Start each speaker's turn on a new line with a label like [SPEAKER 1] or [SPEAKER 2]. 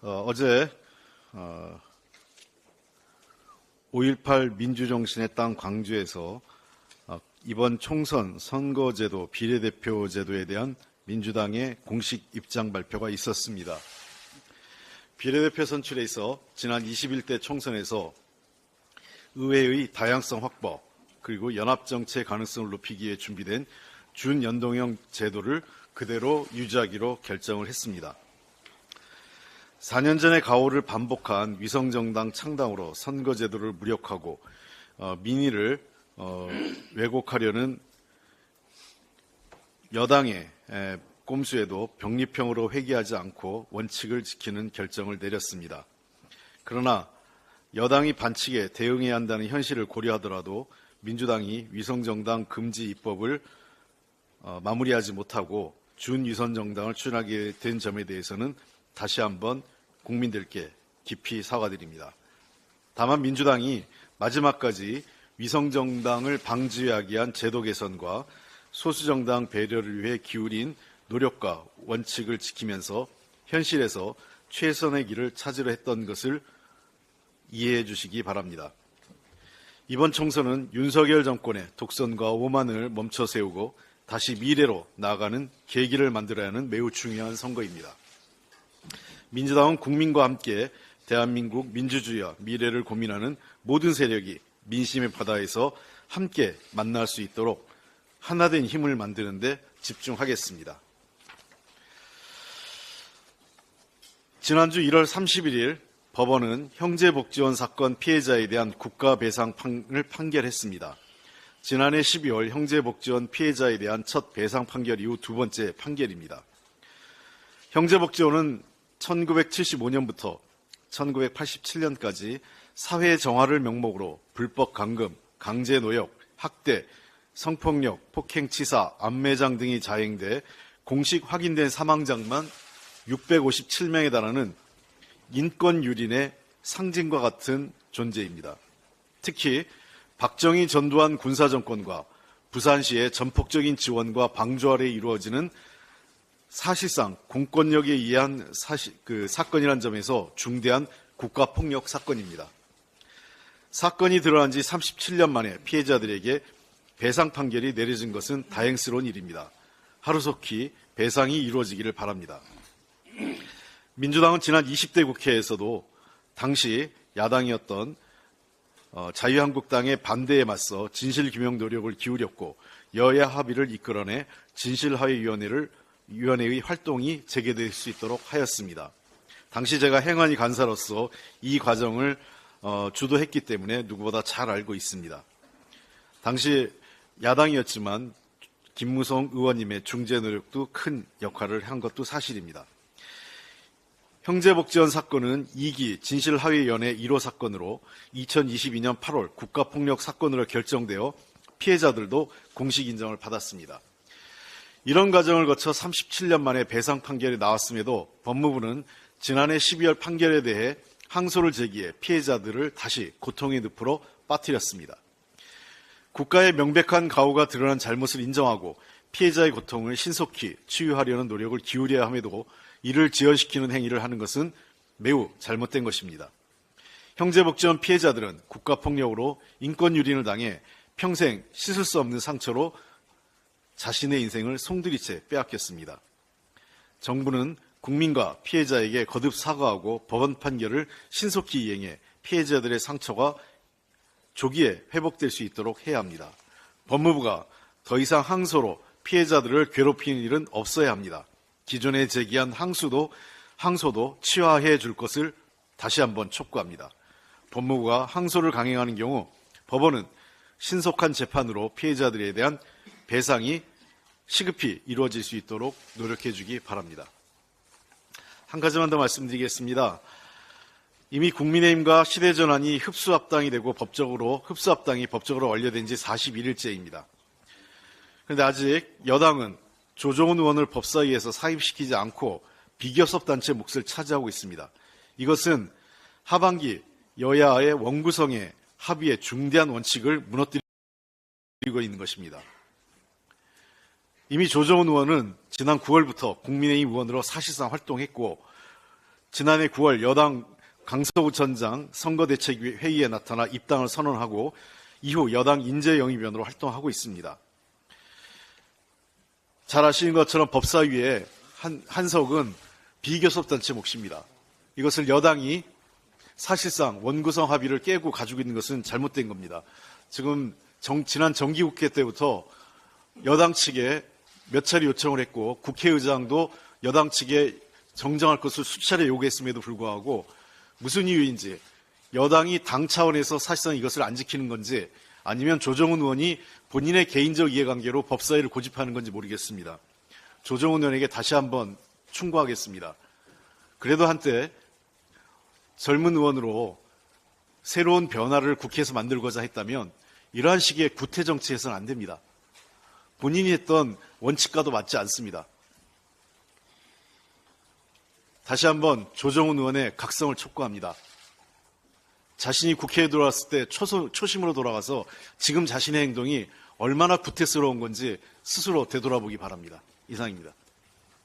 [SPEAKER 1] 어제 5.18 민주정신의 땅 광주에서 이번 총선 선거제도 비례대표제도에 대한 민주당의 공식 입장 발표가 있었습니다. 비례대표 선출에 있어 지난 21대 총선에서 의회의 다양성 확보 그리고 연합정치의 가능성을 높이기 위해 준비된 준연동형 제도를 그대로 유지하기로 결정을 했습니다. 4년 전의 가오를 반복한 위성정당 창당으로 선거제도를 무력화하고 민의를 왜곡하려는 여당의 꼼수에도 병립형으로 회귀하지 않고 원칙을 지키는 결정을 내렸습니다. 그러나 여당이 반칙에 대응해야 한다는 현실을 고려하더라도 민주당이 위성정당 금지 입법을 마무리하지 못하고 준위성정당을 추진하게 된 점에 대해서는 다시 한번 국민들께 깊이 사과드립니다. 다만 민주당이 마지막까지 위성정당을 방지하기 위한 제도 개선과 소수정당 배려를 위해 기울인 노력과 원칙을 지키면서 현실에서 최선의 길을 찾으려 했던 것을 이해해 주시기 바랍니다. 이번 총선은 윤석열 정권의 독선과 오만을 멈춰 세우고 다시 미래로 나아가는 계기를 만들어야 하는 매우 중요한 선거입니다. 민주당은 국민과 함께 대한민국 민주주의와 미래를 고민하는 모든 세력이 민심의 바다에서 함께 만날 수 있도록 하나된 힘을 만드는 데 집중하겠습니다. 지난주 1월 31일 법원은 형제복지원 사건 피해자에 대한 국가배상을 판결했습니다. 지난해 12월 형제복지원 피해자에 대한 첫 배상 판결 이후 두 번째 판결입니다. 형제복지원은 1975년부터 1987년까지 사회 정화를 명목으로 불법 감금, 강제노역, 학대, 성폭력, 폭행치사, 암매장 등이 자행돼 공식 확인된 사망자만 657명에 달하는 인권유린의 상징과 같은 존재입니다. 특히 박정희 전두환 군사정권과 부산시의 전폭적인 지원과 방조 아래 이루어지는 사실상 공권력에 의한 사건이라는 점에서 중대한 국가폭력 사건입니다. 사건이 드러난 지 37년 만에 피해자들에게 배상 판결이 내려진 것은 다행스러운 일입니다. 하루속히 배상이 이루어지기를 바랍니다. 민주당은 지난 20대 국회에서도 당시 야당이었던 자유한국당의 반대에 맞서 진실규명 노력을 기울였고 여야 합의를 이끌어내 진실화해위원회의 활동이 재개될 수 있도록 하였습니다. 당시 제가 행안위 간사로서 이 과정을 주도했기 때문에 누구보다 잘 알고 있습니다. 당시 야당이었지만 김무성 의원님의 중재 노력도 큰 역할을 한 것도 사실입니다. 형제복지원 사건은 2기 진실화해위원회 1호 사건으로 2022년 8월 국가폭력 사건으로 결정되어 피해자들도 공식 인정을 받았습니다. 이런 과정을 거쳐 37년 만에 배상 판결이 나왔음에도 법무부는 지난해 12월 판결에 대해 항소를 제기해 피해자들을 다시 고통의 늪으로 빠뜨렸습니다. 국가의 명백한 가오가 드러난 잘못을 인정하고 피해자의 고통을 신속히 치유하려는 노력을 기울여야 함에도 이를 지연시키는 행위를 하는 것은 매우 잘못된 것입니다. 형제복지원 피해자들은 국가폭력으로 인권유린을 당해 평생 씻을 수 없는 상처로 자신의 인생을 송두리째 빼앗겼습니다. 정부는 국민과 피해자에게 거듭 사과하고 법원 판결을 신속히 이행해 피해자들의 상처가 조기에 회복될 수 있도록 해야 합니다. 법무부가 더 이상 항소로 피해자들을 괴롭히는 일은 없어야 합니다. 기존에 제기한 항소도 치화해 줄 것을 다시 한번 촉구합니다. 법무부가 항소를 강행하는 경우 법원은 신속한 재판으로 피해자들에 대한 배상이 시급히 이루어질 수 있도록 노력해 주기 바랍니다. 한 가지만 더 말씀드리겠습니다. 이미 국민의힘과 시대전환이 흡수합당이 되고 흡수합당이 법적으로 완료된 지 41일째입니다. 그런데 아직 여당은 조정훈 의원을 법사위에서 사입시키지 않고 비교섭단체 몫을 차지하고 있습니다. 이것은 하반기 여야의 원구성의 합의의 중대한 원칙을 무너뜨리고 있는 것입니다. 이미 조정훈 의원은 지난 9월부터 국민의힘 의원으로 사실상 활동했고 지난해 9월 여당 강서구청장 선거대책회의에 나타나 입당을 선언하고 이후 여당 인재영입위원으로 활동하고 있습니다. 잘 아시는 것처럼 법사위의 한석은 비교섭단체 몫입니다. 이것을 여당이 사실상 원구성 합의를 깨고 가지고 있는 것은 잘못된 겁니다. 지금 지난 정기국회 때부터 여당 측에 몇 차례 요청을 했고 국회의장도 여당 측에 정정할 것을 수차례 요구했음에도 불구하고 무슨 이유인지 여당이 당 차원에서 사실상 이것을 안 지키는 건지 아니면 조정훈 의원이 본인의 개인적 이해관계로 법사위를 고집하는 건지 모르겠습니다. 조정훈 의원에게 다시 한번 충고하겠습니다. 그래도 한때 젊은 의원으로 새로운 변화를 국회에서 만들고자 했다면 이러한 식의 구태 정치에서는 안 됩니다. 본인이 했던 원칙과도 맞지 않습니다. 다시 한번 조정훈 의원의 각성을 촉구합니다. 자신이 국회에 들어왔을 때 초심으로 돌아가서 지금 자신의 행동이 얼마나 구태스러운 건지 스스로 되돌아보기 바랍니다. 이상입니다.